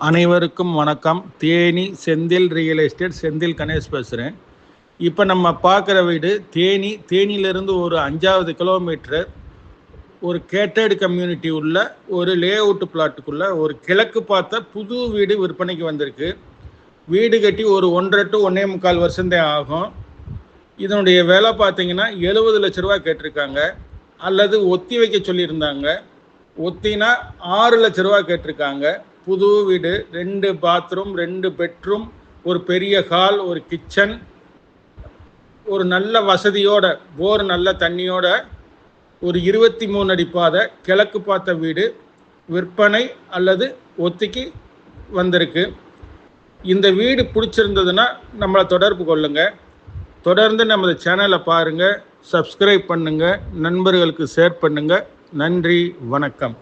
அனைவருக்கும் வணக்கம். Theni Senthil real estate, Senthil Ganesh பேசுகிறேன். இப்போ நம்ம பார்க்குற வீடு தேனியிலிருந்து ஒரு 5வது கிலோமீட்டர் ஒரு கேட்டட் கம்யூனிட்டி உள்ள ஒரு லே அவுட் பிளாட்டுக்குள்ளே ஒரு கிழக்கு பார்த்த புது வீடு விற்பனைக்கு வந்திருக்கு. வீடு கட்டி ஒரு 1.5 to 1.25 வருஷம்தான் ஆகும். இதனுடைய விலை பார்த்தீங்கன்னா 70 லட்ச ரூபா கேட்டிருக்காங்க, அல்லது ஒத்தி வைக்க சொல்லியிருந்தாங்க. ஒத்தினா 6 லட்ச ரூபா கேட்டிருக்காங்க. புது வீடு, 2 பாத்ரூம், 2 பெட்ரூம், ஒரு பெரிய ஹால், ஒரு கிச்சன், ஒரு நல்ல வசதியோட, போர் நல்ல தண்ணியோட, ஒரு 23 அடி பாதை கிழக்கு பார்த்த வீடு விற்பனை அல்லது ஒத்திக்கு வந்திருக்கு. இந்த வீடு பிடிச்சிருந்ததுன்னா நம்மளை தொடர்பு கொள்ளுங்க. தொடர்ந்து நமது சேனலை பாருங்கள், சப்ஸ்கிரைப் பண்ணுங்கள், நண்பர்களுக்கு ஷேர் பண்ணுங்கள். நன்றி, வணக்கம்.